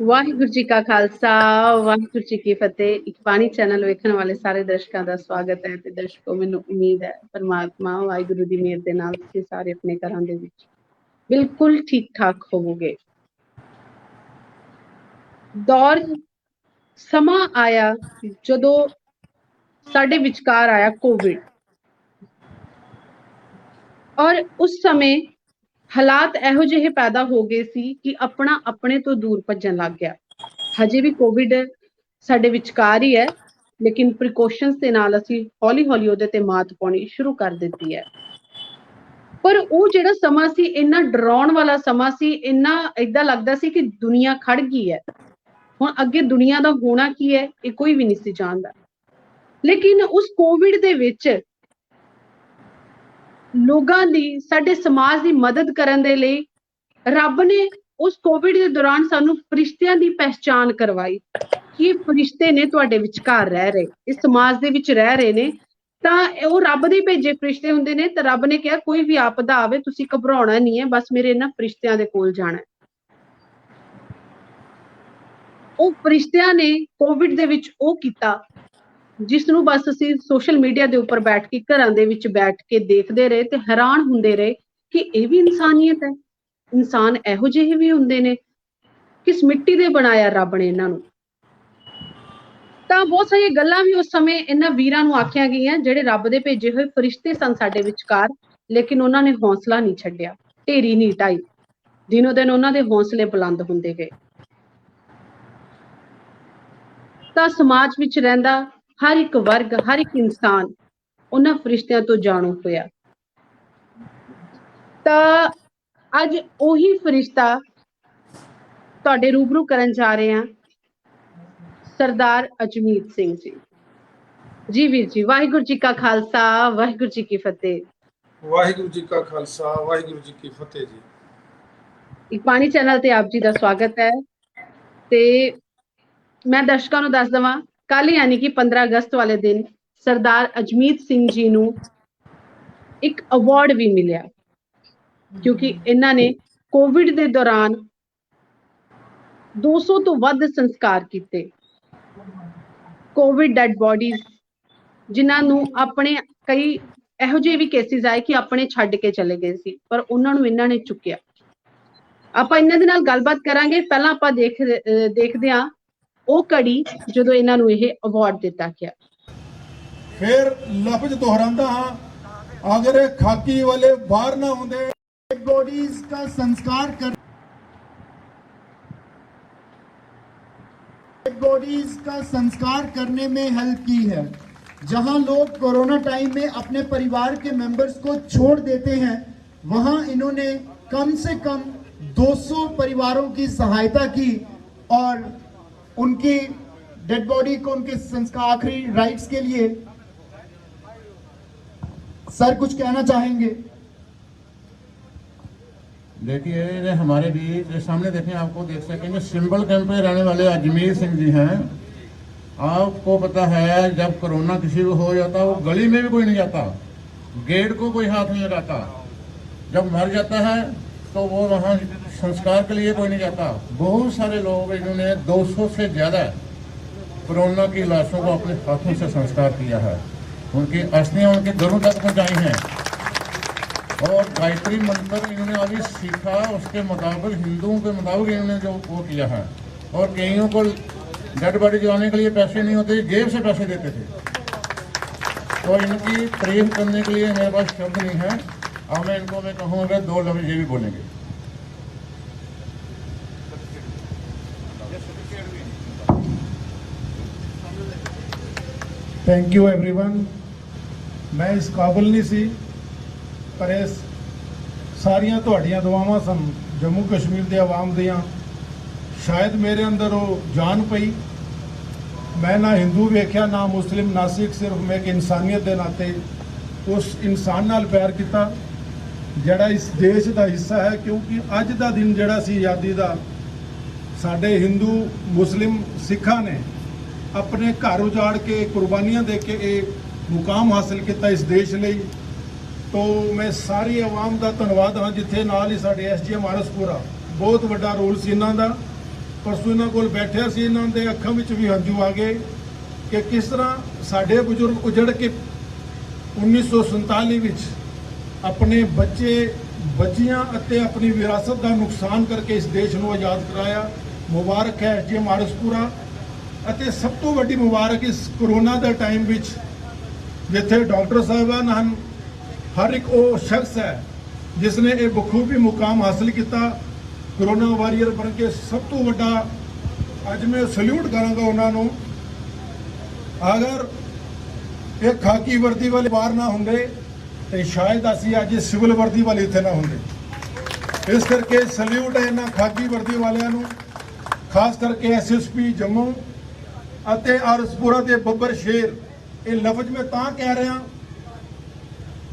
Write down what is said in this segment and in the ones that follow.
ਵਾਹਿਗੁਰੂ ਜੀ ਕਾ ਖਾਲਸਾ ਵਾਹਿਗੁਰੂ ਜੀ ਕੀ ਫਤਿਹ। ਇੱਕ ਬਾਣੀ ਚੈਨਲ ਵੇਖਣ ਵਾਲੇ ਸਾਰੇ ਦਰਸ਼ਕਾਂ ਦਾ ਸਵਾਗਤ ਹੈ। ਤੇ ਦਰਸ਼ਕੋ, ਮੈਨੂੰ ਉਮੀਦ ਹੈ ਪਰਮਾਤਮਾ ਵਾਹਿਗੁਰੂ ਦੀ ਮਿਹਰ ਦੇ ਨਾਲ ਤੁਸੀਂ ਸਾਰੇ ਆਪਣੇ ਘਰਾਂ ਦੇ ਵਿੱਚ ਬਿਲਕੁਲ ਠੀਕ ਠਾਕ ਹੋਵੋਗੇ। ਦੌਰ ਸਮਾਂ ਆਇਆ ਜਦੋਂ ਸਾਡੇ ਵਿਚਕਾਰ ਆਇਆ ਕੋਵਿਡ, ਔਰ ਉਸ ਸਮੇਂ ਹਾਲਾਤ ਇਹੋ ਜਿਹੇ ਪੈਦਾ ਹੋ ਗਏ ਸੀ ਕਿ ਆਪਣਾ ਆਪਣੇ ਤੋਂ ਦੂਰ ਭੱਜਣ ਲੱਗ ਗਿਆ। ਹਜੇ ਵੀ ਕੋਵਿਡ ਸਾਡੇ ਵਿਚਕਾਰ ਹੀ ਹੈ, ਲੇਕਿਨ ਪ੍ਰੀਕਾਸ਼ਨਸ ਦੇ ਨਾਲ ਅਸੀਂ ਹੌਲੀ-ਹੌਲੀ ਉਹਦੇ ਤੇ ਮਾਤ ਪਾਉਣੀ ਸ਼ੁਰੂ ਕਰ ਦਿੱਤੀ ਹੈ। ਪਰ ਉਹ ਜਿਹੜਾ ਸਮਾਂ ਸੀ, ਇੰਨਾ ਡਰਾਉਣ ਵਾਲਾ ਸਮਾਂ ਸੀ, ਇੰਨਾ ਏਦਾਂ ਲੱਗਦਾ ਸੀ ਕਿ ਦੁਨੀਆ ਖੜ ਗਈ ਹੈ। ਹੁਣ ਅੱਗੇ ਦੁਨੀਆ ਦਾ ਹੋਣਾ ਕੀ ਹੈ, ਇਹ ਕੋਈ ਵੀ ਨਹੀਂ ਸੀ ਜਾਣਦਾ। ਲੇਕਿਨ ਉਸ ਕੋਵਿਡ ਦੇ ਵਿੱਚ ਲੋਕਾਂ ਦੀ, ਸਾਡੇ ਸਮਾਜ ਦੀ ਮਦਦ ਕਰਨ ਦੇ ਲਈ ਰੱਬ ਨੇ ਉਸ ਕੋਵਿਡ ਦੇ ਦੌਰਾਨ ਸਾਨੂੰ ਫਰਿਸ਼ਤਿਆਂ ਦੀ ਪਹਿਚਾਣ ਕਰਵਾਈ ਕਿ ਫਰਿਸ਼ਤੇ ਨੇ ਤੁਹਾਡੇ ਵਿਚਕਾਰ ਰਹਿ ਰਹੇ, ਇਸ ਸਮਾਜ ਦੇ ਵਿੱਚ ਰਹਿ ਰਹੇ ਨੇ। ਤਾਂ ਉਹ ਰੱਬ ਦੇ ਭੇਜੇ ਫਰਿਸ਼ਤੇ ਹੁੰਦੇ ਨੇ। ਤਾਂ ਰੱਬ ਨੇ ਕਿਹਾ ਕੋਈ ਵੀ ਆਪਦਾ ਆਵੇ, ਤੁਸੀਂ ਘਬਰਾਉਣਾ ਨਹੀਂ ਹੈ, ਬਸ ਮੇਰੇ ਇਹਨਾਂ ਫਰਿਸ਼ਤਿਆਂ ਦੇ ਕੋਲ ਜਾਣਾ। ਉਹ ਫਰਿਸ਼ਤਿਆਂ ਨੇ ਕੋਵਿਡ ਦੇ ਵਿੱਚ ਉਹ ਕੀਤਾ ਜਿਸ ਨੂੰ ਬਸ ਅਸੀਂ ਸੋਸ਼ਲ ਮੀਡੀਆ ਦੇ ਉੱਪਰ ਬੈਠ ਕੇ, ਘਰਾਂ ਦੇ ਵਿੱਚ ਬੈਠ ਕੇ ਦੇਖਦੇ ਰਹੇ ਤੇ ਹੈਰਾਨ ਹੁੰਦੇ ਰਹੇ ਕਿ ਇਹ ਵੀ ਇਨਸਾਨੀਅਤ ਹੈ। ਇਨਸਾਨ ਇਹੋ ਜਿਹੇ ਵੀ ਹੁੰਦੇ ਨੇ, ਕਿਸ ਮਿੱਟੀ ਦੇ ਬਣਾਇਆ ਰੱਬ ਨੇ ਇਹਨਾਂ ਨੂੰ। ਤਾਂ ਬਹੁਤ ਸਾਰੀਆਂ ਗੱਲਾਂ ਵੀ ਉਸ ਸਮੇਂ ਇਹਨਾਂ ਵੀਰਾਂ ਨੂੰ ਆਖੀਆਂ ਗਈਆਂ ਜਿਹੜੇ ਰੱਬ ਦੇ ਭੇਜੇ ਹੋਏ ਫਰਿਸ਼ਤੇ ਸਨ ਸਾਡੇ ਵਿਚਕਾਰ, ਲੇਕਿਨ ਉਹਨਾਂ ਨੇ ਹੌਸਲਾ ਨਹੀਂ ਛੱਡਿਆ, ਢੇਰੀ ਨਹੀਂ ਢਾਈ। ਦਿਨੋ ਦਿਨ ਉਹਨਾਂ ਦੇ ਹੌਸਲੇ ਬੁਲੰਦ ਹੁੰਦੇ ਗਏ। ਤਾਂ ਸਮਾਜ ਵਿੱਚ ਰਹਿੰਦਾ ਹਰ ਇੱਕ ਵਰਗ, ਹਰ ਇੱਕ ਇਨਸਾਨ ਉਹਨਾਂ ਫਰਿਸ਼ਤਿਆਂ ਤੋਂ ਜਾਣੂ ਹੋਇਆ। ਤਾਂ ਅੱਜ ਉਹੀ ਫਰਿਸ਼ਤਾ ਤੁਹਾਡੇ ਰੂਬਰੂ ਕਰਨ ਜਾ ਰਹੇ ਹਾਂ, ਸਰਦਾਰ ਅਜਮੀਤ ਸਿੰਘ ਜੀ। ਜੀ ਵੀਰ ਜੀ, ਵਾਹਿਗੁਰੂ ਜੀ ਕਾ ਖਾਲਸਾ ਵਾਹਿਗੁਰੂ ਜੀ ਕੀ ਫਤਿਹ। ਵਾਹਿਗੁਰੂ ਜੀ ਕਾ ਖਾਲਸਾ ਵਾਹਿਗੁਰੂ ਜੀ ਕੀ ਫਤਿਹ ਜੀ। ਇੱਕ ਬਾਣੀ ਚੈਨਲ ਤੇ ਆਪ ਜੀ ਦਾ ਸਵਾਗਤ ਹੈ। ਤੇ ਮੈਂ ਦਰਸ਼ਕਾਂ ਨੂੰ ਦੱਸ ਦੇਵਾਂ, ਕੱਲ ਯਾਨੀ ਕਿ 15 ਅਗਸਤ ਵਾਲੇ ਦਿਨ ਸਰਦਾਰ ਅਜਮੀਤ ਸਿੰਘ ਜੀ ਨੂੰ ਇੱਕ ਅਵਾਰਡ ਵੀ ਮਿਲਿਆ, ਕਿਉਂਕਿ ਇਹਨਾਂ ਨੇ ਕੋਵਿਡ ਦੇ ਦੌਰਾਨ 200 ਤੋਂ ਵੱਧ ਸੰਸਕਾਰ ਕੀਤੇ। ਕੋਵਿਡ ਡੈਡ ਬੋਡੀਜ਼, ਜਿਨ੍ਹਾਂ ਨੂੰ ਆਪਣੇ ਕਈ ਇਹੋ ਜਿਹੇ ਵੀ ਕੇਸਿਸ ਆਏ ਕਿ ਆਪਣੇ ਛੱਡ ਕੇ ਚਲੇ ਗਏ ਸੀ, ਪਰ ਉਹਨਾਂ ਨੂੰ ਇਹਨਾਂ ਨੇ ਚੁੱਕਿਆ। ਆਪਾਂ ਇਹਨਾਂ ਦੇ ਨਾਲ ਗੱਲਬਾਤ ਕਰਾਂਗੇ। ਪਹਿਲਾਂ ਆਪਾਂ ਦੇਖਦੇ ਹਾਂ ਉਹ ਘੜੀ ਜਦੋਂ ਇਹਨਾਂ ਨੂੰ ਇਹ ਅਵਾਰਡ ਦਿੱਤਾ ਗਿਆ। ਫਿਰ ਲਫ਼ਜ਼ ਦੁਹਰਾਉਂਦਾ ਹਾਂ, अगर खाकी वाले बाहर ना होंगे, बॉडीज का संस्कार कर, बॉडीज का संस्कार करने में हेल्प की है। जहां लोग कोरोना टाइम में अपने परिवार के मेंबर्स को छोड़ देते हैं, वहां इन्होंने कम से कम 200 परिवारों की सहायता की और उनकी डेड बॉडी को उनके संस्कार, आखिरी राइट्स के लिए। सर कुछ कहना चाहेंगे? देखिए, ये हमारे बीच सामने देखें, आपको देख सकेंगे, सिंबल कैंप में रहने वाले अजमेर सिंह जी हैं। आपको पता है, जब कोरोना किसी को हो जाता वो गली में भी कोई नहीं जाता, गेट को कोई हाथ नहीं लगाता। जब मर जाता है तो वो वहाँ संस्कार के लिए कोई नहीं जाता। बहुत सारे लोग, इन्होंने 200 से ज़्यादा कोरोना की लाशों को अपने हाथों से संस्कार किया है, उनकी अस्थियां उनके घरों तक पहुंचाई हैं। और गायत्री मंत्र इन्होंने अभी सीखा, उसके मुताबिक, हिंदुओं के मुताबिक इन्होंने जो वो किया है। और कईयों को डेड बॉडी जलाने के लिए पैसे नहीं होते, जेब से पैसे देते थे। तो इनकी तारीफ करने के लिए मेरे पास शब्द नहीं है। अब मैं इनको कहूँगा 2 लफ्ज़ ये भी बोलेंगे। Thank you everyone. मैं इस काबिल नहीं सी, पर इस सारिया तुहाड़ियां दुआवां सन जम्मू कश्मीर के आवाम दियां, शायद मेरे अंदर वो जान पई। मैं ना हिंदू वेख्या ना मुस्लिम ना सिख, सिर्फ मैं एक इंसानियत के नाते उस इंसान नाल प्यार किया जिहड़ा इस देश का हिस्सा है। क्योंकि अज का दिन जिहड़ा सी आज़ादी का, साडे हिंदू मुस्लिम सिखा ने अपने घर उजाड़ के कुर्बानियां दे के एक मुकाम हासिल किया इस देश ਲਈ। तो मैं सारी आवाम का धन्यवाद हाँ, जिथे नाल ही साडे SGM आरसपुरा ਬਹੁਤ ਵੱਡਾ ਰੋਲ ਸੀ ਇਹਨਾਂ ਦਾ। ਪਰਸੋਂ ਇਹਨਾਂ ਕੋਲ ਬੈਠਿਆ ਸੀ, ਇਹਨਾਂ ਦੇ ਅੱਖਾਂ ਵਿੱਚ ਵੀ ਹੰਝੂ ਆ ਗਏ ਕਿ ਕਿਸ ਤਰ੍ਹਾਂ ਸਾਡੇ ਬਜ਼ੁਰਗ ਉਜੜ ਕੇ 1947 ਵਿੱਚ ਆਪਣੇ ਬੱਚੇ ਬੱਚੀਆਂ ਅਤੇ ਆਪਣੀ ਵਿਰਾਸਤ ਦਾ ਨੁਕਸਾਨ ਕਰਕੇ ਇਸ ਦੇਸ਼ ਨੂੰ ਆਜ਼ਾਦ ਕਰਾਇਆ। ਮੁਬਾਰਕ ਹੈ ਜੀ ਮਾਰਸਪੁਰਾ। ਅਤੇ ਸਭ ਤੋਂ ਵੱਡੀ ਮੁਬਾਰਕ ਇਸ ਕਰੋਨਾ ਦੇ ਟਾਈਮ ਵਿੱਚ ਜਿੱਥੇ ਡਾਕਟਰ ਸਾਹਿਬਾਨ ਹਨ, ਹਰ ਇੱਕ ਉਹ ਸ਼ਖਸ ਹੈ ਜਿਸ ਨੇ ਇਹ ਬਖੂਬੀ ਮੁਕਾਮ ਹਾਸਲ ਕੀਤਾ ਕਰੋਨਾ ਵਾਰੀਅਰ ਬਣ ਕੇ। ਸਭ ਤੋਂ ਵੱਡਾ ਅੱਜ ਮੈਂ ਸਲੂਟ ਕਰਾਂਗਾ ਉਹਨਾਂ ਨੂੰ। ਅਗਰ ਇਹ ਖਾਕੀ ਵਰਦੀ ਵਾਲੇ ਬਾਹਰ ਨਾ ਹੁੰਦੇ ਤੇ ਸ਼ਾਇਦ ਅਸੀਂ ਅੱਜ ਸਿਵਲ ਵਰਦੀ ਵਾਲੇ ਇੱਥੇ ਨਾ ਹੁੰਦੇ। ਇਸ ਕਰਕੇ ਸਲੂਟ ਹੈ ਇਹਨਾਂ ਖਾਕੀ ਵਰਦੀ ਵਾਲਿਆਂ ਨੂੰ, ਖਾਸ ਕਰਕੇ ਐਸਐਸਪੀ ਜੰਮੂ ਅਤੇ ਆਰਸਪੁਰਾ ਦੇ ਬੱਬਰ ਸ਼ੇਰ। ਇਹ ਲਫ਼ਜ਼ ਮੈਂ ਤਾਂ ਕਹਿ ਰਿਹਾ,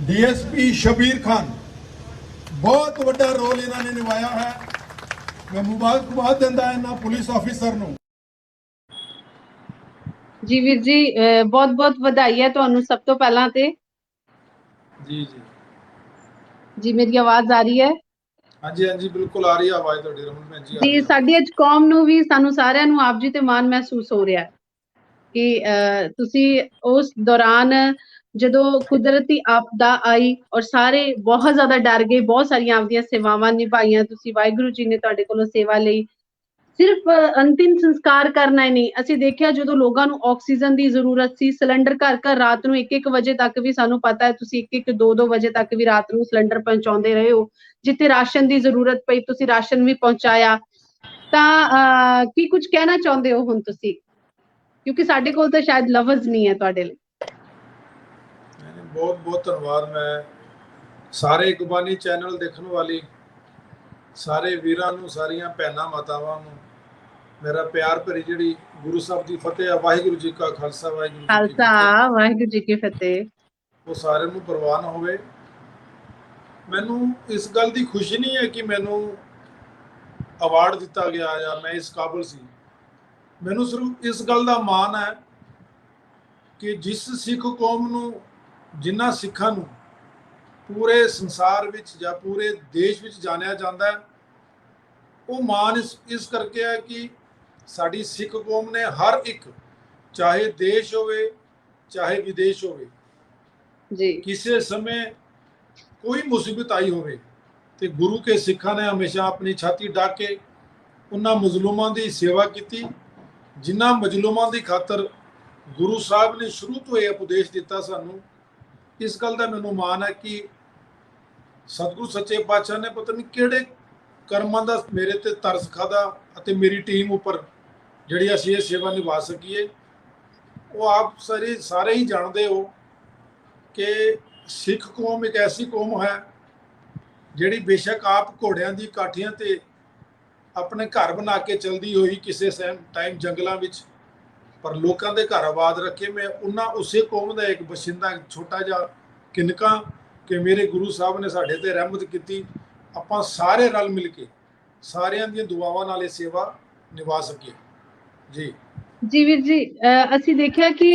ਡੀਐਸਪੀ ਸ਼ਬੀਰ ਖਾਨ ਬਹੁਤ ਵੱਡਾ ਰੋਲ ਇਹਨਾਂ ਨੇ ਨਿਭਾਇਆ ਹੈ। ਮੈਂ ਮੁਬਾਰਕਬਾਦ ਦਿੰਦਾ ਇਹਨਾਂ ਪੁਲਿਸ ਆਫੀਸਰ ਨੂੰ। ਜੀ ਵੀਰ ਜੀ, ਬਹੁਤ ਬਹੁਤ ਵਧਾਈ ਹੈ ਤੁਹਾਨੂੰ ਸਭ ਤੋਂ ਪਹਿਲਾਂ ਤੇ। ਜੀ ਜੀ ਮੇਰੀ ਆਵਾਜ਼ ਆ ਰਹੀ ਹੈ? ਹਾਂਜੀ ਹਾਂਜੀ, ਬਿਲਕੁਲ ਆ ਰਹੀ ਹੈ ਆਵਾਜ਼ ਤੁਹਾਡੀ ਰਮਨ ਭੈਣ ਜੀ। ਜੀ ਸਾਡੀ ਅੱਜ ਕੌਮ ਨੂੰ ਵੀ, ਸਾਨੂੰ ਸਾਰਿਆਂ ਨੂੰ ਆਪ ਜੀ ਤੇ ਮਾਣ ਮਹਿਸੂਸ ਹੋ ਰਿਹਾ ਕਿ ਤੁਸੀਂ ਉਸ ਦੌਰਾਨ ਜਦੋਂ ਕੁਦਰਤੀ ਆਪਦਾ ਆਈ ਔਰ ਸਾਰੇ ਬਹੁਤ ਜ਼ਿਆਦਾ ਡਰ ਗਏ, ਬਹੁਤ ਸਾਰੀਆਂ ਆਪਦੀਆਂ ਸੇਵਾਵਾਂ ਨਿਭਾਈਆਂ ਤੁਸੀਂ, ਵਾਹਿਗੁਰੂ ਜੀ ਨੇ ਤੁਹਾਡੇ ਕੋਲੋਂ ਸੇਵਾ ਲਈ। ਸਿਰਫ ਅੰਤਿਮ ਸੰਸਕਾਰ ਕਰਨਾ ਹੀ ਨਹੀਂ, ਅਸੀਂ ਦੇਖਿਆ ਜਦੋਂ ਲੋਕਾਂ ਨੂੰ ਆਕਸੀਜਨ ਦੀ ਜ਼ਰੂਰਤ ਸੀ, ਸਿਲੰਡਰ ਘਰ ਘਰ ਰਾਤ ਨੂੰ 1-1 ਵਜੇ ਤੱਕ ਵੀ, ਸਾਨੂੰ ਪਤਾ ਹੈ ਤੁਸੀਂ 1-1 2-2 ਵਜੇ ਤੱਕ ਵੀ ਰਾਤ ਨੂੰ ਸਿਲੰਡਰ ਪਹੁੰਚਾਉਂਦੇ ਰਹੇ ਹੋ। ਜਿੱਥੇ ਰਾਸ਼ਨ ਦੀ ਜ਼ਰੂਰਤ ਪਈ ਤੁਸੀਂ ਰਾਸ਼ਨ ਵੀ ਪਹੁੰਚਾਇਆ। ਤਾਂ ਕੀ ਕੁਝ ਕਹਿਣਾ ਚਾਹੁੰਦੇ ਹੋ ਹੁਣ ਤੁਸੀਂ, ਕਿਉਂਕਿ ਸਾਡੇ ਕੋਲ ਤਾਂ ਸ਼ਾਇਦ ਲਫ਼ਜ਼ ਨਹੀਂ ਹੈ ਤੁਹਾਡੇ ਲਈ। ਬਹੁਤ ਬਹੁਤ ਧੰਨਵਾਦ। ਮੈਂ ਸਾਰੇ ਇਕਬਾਨੀ ਚੈਨਲ ਦੇਖਣ ਵਾਲੀ ਸਾਰੇ ਵੀਰਾਂ ਨੂੰ, ਸਾਰੀਆਂ ਭੈਣਾਂ ਮਾਤਾਵਾਂ ਨੂੰ ਮੇਰਾ ਪਿਆਰ ਭਰੀ ਜਿਹੜੀ ਗੁਰੂ ਸਾਹਿਬ ਦੀ ਫਤਿਹ ਆ। ਵਾਹਿਗੁਰੂ ਜੀ ਕਾ ਖਾਲਸਾ, ਵਾਹਿਗੁਰੂ ਜੀ ਕੀ ਖਾਲਸਾ, ਵਾਹਿਗੁਰੂ ਜੀ ਕੀ ਫਤਿਹ। ਉਹ ਸਾਰਿਆਂ ਨੂੰ ਪ੍ਰਵਾਨ ਹੋਵੇ। ਮੈਨੂੰ ਇਸ ਗੱਲ ਦੀ ਖੁਸ਼ੀ ਨਹੀਂ ਹੈ ਕਿ ਮੈਨੂੰ ਅਵਾਰਡ ਦਿੱਤਾ ਗਿਆ ਜਾਂ ਮੈਂ ਇਸ ਕਾਬਿਲ ਸੀ। ਮੈਨੂੰ ਸਿਰਫ ਇਸ ਗੱਲ ਦਾ ਮਾਣ ਹੈ ਕਿ ਜਿਸ ਸਿੱਖ ਕੌਮ ਨੂੰ, ਜਿਨ੍ਹਾਂ ਸਿੱਖਾਂ ਨੂੰ ਪੂਰੇ ਸੰਸਾਰ ਵਿੱਚ ਜਾਂ ਪੂਰੇ ਦੇਸ਼ ਵਿੱਚ ਜਾਣਿਆ ਜਾਂਦਾ ਹੈ, ਉਹ ਮਾਣ ਇਸ ਕਰਕੇ ਹੈ ਕਿ ਸਾਡੀ ਸਿੱਖ ਕੌਮ ਨੇ ਹਰ ਇੱਕ, ਚਾਹੇ ਦੇਸ਼ ਹੋਵੇ ਚਾਹੇ ਵਿਦੇਸ਼ ਹੋਵੇ ਜੀ, ਕਿਸੇ ਸਮੇਂ ਕੋਈ ਮੁਸੀਬਤ ਆਈ ਹੋਵੇ ਤੇ ਗੁਰੂ ਕੇ ਸਿੱਖਾਂ ਨੇ ਹਮੇਸ਼ਾ ਆਪਣੀ ਛਾਤੀ ਢਾਕ ਕੇ ਉਹਨਾਂ ਮਜ਼ਲੂਮਾਂ ਦੀ ਸੇਵਾ ਕੀਤੀ, ਜਿਨ੍ਹਾਂ ਮਜ਼ਲੂਮਾਂ ਦੀ ਖਾਤਰ ਗੁਰੂ ਸਾਹਿਬ ਨੇ ਸ਼ੁਰੂ ਤੋਂ ਇਹ ਉਪਦੇਸ਼ ਦਿੱਤਾ ਸਾਨੂੰ। ਇਸ ਗੱਲ ਦਾ ਮੈਨੂੰ ਮਾਣ ਹੈ ਕਿ ਸਤਿਗੁਰੂ ਸੱਚੇ ਪਾਤਸ਼ਾਹ ਨੇ ਪਤਾ ਨਹੀਂ ਕਿਹੜੇ ਕਰਮਾਂ ਦਾ ਮੇਰੇ ਤੇ ਤਰਸ ਖਾਦਾ ਅਤੇ ਮੇਰੀ ਟੀਮ ਉੱਪਰ ਜਿਹੜੀ ਅਸੀਂ ਇਹ ਸੇਵਾ ਨਿਭਾ ਸਕੀਏ। ਉਹ ਆਪ ਸਾਰੇ ਹੀ ਜਾਣਦੇ ਹੋ ਕਿ ਸਿੱਖ ਕੌਮ ਇੱਕ ਐਸੀ ਕੌਮ ਹੈ ਜਿਹੜੀ ਬੇਸ਼ੱਕ ਆਪ ਘੋੜਿਆਂ ਦੀ ਕਾਠੀਆਂ ਤੇ ਆਪਣੇ ਘਰ ਬਣਾ ਕੇ ਚਲਦੀ ਹੋਈ ਕਿਸੇ ਟਾਈਮ ਜੰਗਲਾਂ ਵਿੱਚ, ਪਰ ਲੋਕਾਂ ਦੇ ਘਰ ਆਬਾਦ ਰੱਖੇ। ਮੈਂ ਉਹਨਾਂ ਉਸੇ ਕੌਮ ਦਾ ਇੱਕ ਬਸ਼ਿੰਦਾ, ਛੋਟਾ ਜਿਹਾ ਕਿਨਕਾ ਕਿ ਮੇਰੇ ਗੁਰੂ ਸਾਹਿਬ ਨੇ ਸਾਡੇ ਤੇ ਰਹਿਮਤ ਕੀਤੀ। ਆਪਾਂ ਸਾਰੇ ਰਲ ਮਿਲ ਕੇ ਸਾਰਿਆਂ ਦੀਆਂ ਦੁਆਵਾਂ ਨਾਲ ਇਹ ਸੇਵਾ ਨਿਭਾ ਸਕੀਏ। ਜੀ ਜੀ ਵੀਰ ਜੀ, ਅਸੀਂ ਦੇਖਿਆ ਕਿ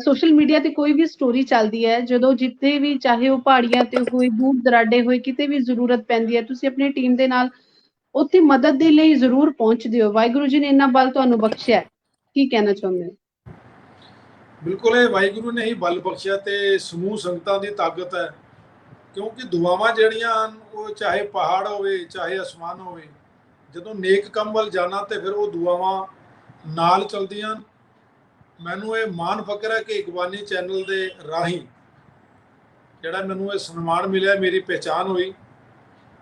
ਸੋਸ਼ਲ ਮੀਡੀਆ ਤੇ ਕੋਈ ਵੀ ਸਟੋਰੀ ਚੱਲਦੀ ਹੈ, ਜਦੋਂ ਜਿੱਥੇ ਵੀ, ਚਾਹੇ ਉਹ ਪਹਾੜੀਆਂ ਤੇ ਹੋਏ, ਦੂਰ ਦਰਾਡੇ ਹੋਏ, ਕਿਤੇ ਵੀ ਜ਼ਰੂਰਤ ਪੈਂਦੀ ਹੈ, ਤੁਸੀਂ ਆਪਣੀ ਟੀਮ ਦੇ ਨਾਲ ਉੱਥੇ ਮਦਦ ਦੇ ਲਈ ਜ਼ਰੂਰ ਪਹੁੰਚਦੇ ਹੋ। ਵਾਹਿਗੁਰੂ ਜੀ ਨੇ ਇੰਨਾ ਬਲ ਤੁਹਾਨੂੰ ਬਖਸ਼ਿਆ, ਕੀ ਕਹਿਣਾ ਚਾਹੁੰਦੇ ਹੋ? ਬਿਲਕੁਲ, ਇਹ ਵਾਹਿਗੁਰੂ ਨੇ ਹੀ ਬਲ ਬਖਸ਼ਿਆ ਤੇ ਸਮੂਹ ਸੰਗਤਾਂ ਦੀ ਤਾਕਤ ਹੈ। ਕਿਉਂਕਿ ਦੁਆਵਾਂ ਜਿਹੜੀਆਂ ਹਨ, ਉਹ ਚਾਹੇ ਪਹਾੜ ਹੋਵੇ ਚਾਹੇ ਅਸਮਾਨ ਹੋਵੇ, ਜਦੋਂ ਨੇਕ ਕੰਮ ਵੱਲ ਜਾਣਾ ਤੇ ਫਿਰ ਉਹ ਦੁਆਵਾਂ ਨਾਲ ਚਲਦੀਆਂ। ਮੈਨੂੰ ਇਹ ਮਾਣ ਫਕਰ ਹੈ ਕਿ ਇਕਬਾਨੀ ਚੈਨਲ ਦੇ ਰਾਹੀਂ ਜਿਹੜਾ ਮੈਨੂੰ ਇਹ ਸਨਮਾਨ ਮਿਲਿਆ, ਮੇਰੀ ਪਹਿਚਾਣ ਹੋਈ,